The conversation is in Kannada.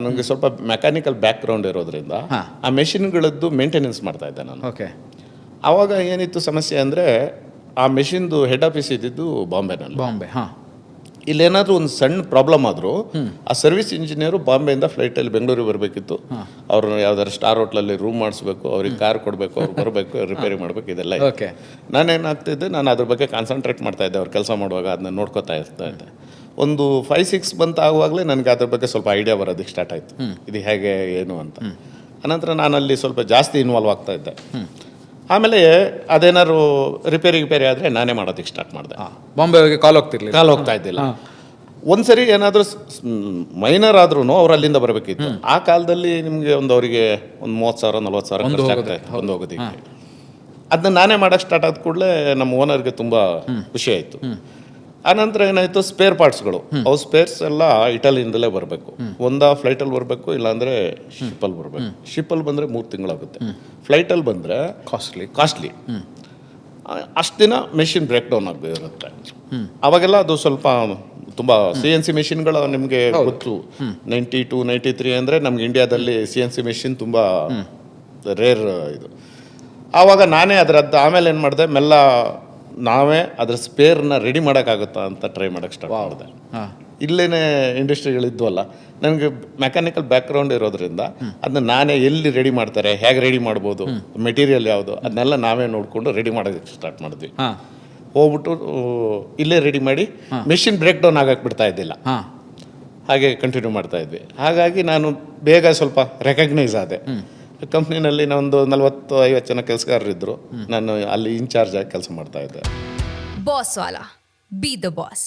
ನನಗೆ ಸ್ವಲ್ಪ ಮೆಕ್ಯಾನಿಕಲ್ ಬ್ಯಾಕ್ ಗ್ರೌಂಡ್ ಇರೋದ್ರಿಂದ ಆ ಮೆಷಿನ್ಗಳದ್ದು ಮೇಂಟೆನೆನ್ಸ್ ಮಾಡ್ತಾ ಇದ್ದೆ ನಾನು. ಓಕೆ. ಆವಾಗ ಏನಿತ್ತು ಸಮಸ್ಯೆ ಅಂದರೆ ಆ ಮೆಷಿನ್ದು ಹೆಡ್ ಆಫೀಸ್ ಇದ್ದಿದ್ದು ಬಾಂಬೆನಲ್ಲಿ. ಬಾಂಬೆ. ಹಾಂ. ಇಲ್ಲೇನಾದರೂ ಒಂದು ಸಣ್ಣ ಪ್ರಾಬ್ಲಮ್ ಆದರೂ ಆ ಸರ್ವಿಸ್ ಇಂಜಿನಿಯರು ಬಾಂಬೆಯಿಂದ ಫ್ಲೈಟಲ್ಲಿ ಬೆಂಗಳೂರಿಗೆ ಬರಬೇಕಿತ್ತು. ಅವ್ರನ್ನ ಯಾವ್ದಾದ್ರು ಸ್ಟಾರ್ ಹೋಟ್ಲಲ್ಲಿ ರೂಮ್ ಮಾಡಿಸ್ಬೇಕು, ಅವ್ರಿಗೆ ಕಾರ್ ಕೊಡಬೇಕು, ಅವ್ರು ಬರಬೇಕು, ರಿಪೇರಿ ಮಾಡಬೇಕು, ಇದೆಲ್ಲ ಇತ್ತು. ಓಕೆ. ನಾನೇನಾಗ್ತಿದ್ದೆ, ನಾನು ಅದ್ರ ಬಗ್ಗೆ ಕಾನ್ಸಂಟ್ರೇಟ್ ಮಾಡ್ತಾ ಇದ್ದೆ. ಅವ್ರು ಕೆಲಸ ಮಾಡುವಾಗ ಅದನ್ನ ನೋಡ್ಕೋತಾ ಇರ್ತಾ ಇದ್ದೆ. ಒಂದು 5-6 ಬಂತು ಆಗುವಾಗಲೇ ನನಗೆ ಅದ್ರ ಬಗ್ಗೆ ಸ್ವಲ್ಪ ಐಡಿಯಾ ಬರೋದಕ್ಕೆ ಸ್ಟಾರ್ಟ್ ಆಯಿತು, ಇದು ಹೇಗೆ ಏನು ಅಂತ. ಅನಂತರ ನಾನಲ್ಲಿ ಸ್ವಲ್ಪ ಜಾಸ್ತಿ ಇನ್ವಾಲ್ವ್ ಆಗ್ತಾ ಇದ್ದೆ. ಆಮೇಲೆ ಅದೇನಾದ್ರು ರಿಪೇರಿ ಆದರೆ ನಾನೇ ಮಾಡೋದಕ್ಕೆ ಸ್ಟಾರ್ಟ್ ಮಾಡಿದೆ. ಬಾಂಬೆಗೆ ಕಾಲ್ ಹೋಗ್ತಾ ಇದ್ದಿಲ್ಲ. ಒಂದ್ಸರಿ ಏನಾದರೂ ಮೈನರ್ ಆದ್ರೂ ಅವ್ರು ಅಲ್ಲಿಂದ ಬರಬೇಕಿತ್ತು. ಆ ಕಾಲದಲ್ಲಿ ನಿಮಗೆ ಅವರಿಗೆ ಒಂದು 30,000-40,000 ಖರ್ಚಾಗ್ತಾ ಇತ್ತು ಒಂದು ಹೋಗೋದಕ್ಕೆ. ಅದನ್ನ ನಾನೇ ಮಾಡೋಕ್ಕೆ ಸ್ಟಾರ್ಟ್ ಆದ ಕೂಡಲೇ ನಮ್ಮ ಓನರ್ಗೆ ತುಂಬ ಖುಷಿ ಆಯಿತು. ಆನಂತರ ಏನಾಯಿತು, ಸ್ಪೇರ್ ಪಾರ್ಟ್ಸ್ಗಳು, ಅವು ಸ್ಪೇರ್ಸ್ ಎಲ್ಲ ಇಟಲಿಯಿಂದಲೇ ಬರಬೇಕು. ಫ್ಲೈಟಲ್ಲಿ ಬರಬೇಕು, ಇಲ್ಲಾಂದರೆ ಶಿಪ್ಪಲ್ಲಿ ಬರಬೇಕು. ಶಿಪ್ಪಲ್ಲಿ ಬಂದರೆ 3 ತಿಂಗಳಾಗುತ್ತೆ. ಫ್ಲೈಟಲ್ಲಿ ಬಂದರೆ ಕಾಸ್ಟ್ಲಿ. ಅಷ್ಟು ದಿನ ಮೆಷಿನ್ ಬ್ರೇಕ್ ಡೌನ್ ಆಗಿರುತ್ತೆ. ಅವಾಗೆಲ್ಲ ಅದು ಸ್ವಲ್ಪ ತುಂಬ CNC ಮೆಷಿನ್ಗಳು ನಿಮಗೆ ಗೊತ್ತು. 92-93 ಅಂದರೆ ನಮ್ಗೆ ಇಂಡಿಯಾದಲ್ಲಿ CNC ಮೆಷಿನ್ ತುಂಬ ರೇರ್ ಇದು. ಆವಾಗ ನಾನೇ ಅದರದ್ದು ಆಮೇಲೆ ಏನು ಮಾಡಿದೆ, ನಾವೇ ಅದ್ರ ಸ್ಪೇರ್ನ ರೆಡಿ ಮಾಡೋಕ್ಕಾಗುತ್ತಾ ಅಂತ ಟ್ರೈ ಮಾಡೋಕ್ಕೆ ಸ್ಟಾರ್ಟ್ ಮಾಡಿದೆ. ಇಲ್ಲೇನೇ ಇಂಡಸ್ಟ್ರಿಗಳಿದ್ವಲ್ಲ, ನನಗೆ ಮೆಕ್ಯಾನಿಕಲ್ ಬ್ಯಾಕ್ಗ್ರೌಂಡ್ ಇರೋದ್ರಿಂದ ಅದನ್ನ ನಾನೇ ಎಲ್ಲಿ ರೆಡಿ ಮಾಡ್ತಾರೆ, ಹೇಗೆ ರೆಡಿ ಮಾಡ್ಬೋದು, ಮೆಟೀರಿಯಲ್ ಯಾವುದು, ಅದನ್ನೆಲ್ಲ ನಾವೇ ನೋಡಿಕೊಂಡು ರೆಡಿ ಮಾಡೋದಕ್ಕೆ ಸ್ಟಾರ್ಟ್ ಮಾಡಿದ್ವಿ. ಹೋಗ್ಬಿಟ್ಟು ಇಲ್ಲೇ ರೆಡಿ ಮಾಡಿ ಮೆಷಿನ್ ಬ್ರೇಕ್ ಡೌನ್ ಆಗಕ್ಕೆ ಬಿಡ್ತಾ ಇದ್ದಿಲ್ಲ. ಹಾಗೆ ಕಂಟಿನ್ಯೂ ಮಾಡ್ತಾ ಇದ್ವಿ. ಹಾಗಾಗಿ ನಾನು ಬೇಗ ಸ್ವಲ್ಪ ರೆಕಗ್ನೈಸ್ ಆದೆ. ಕಂಪ್ನಿನಲ್ಲಿ ಒಂದು 40-50 ಜನ ಕೆಲಸಗಾರರಿದ್ದರು. ನಾನು ಅಲ್ಲಿ ಇನ್ಚಾರ್ಜ್ ಆಗಿ ಕೆಲಸ ಮಾಡ್ತಾ ಇದ್ದೆ. Boss Vala, B the boss.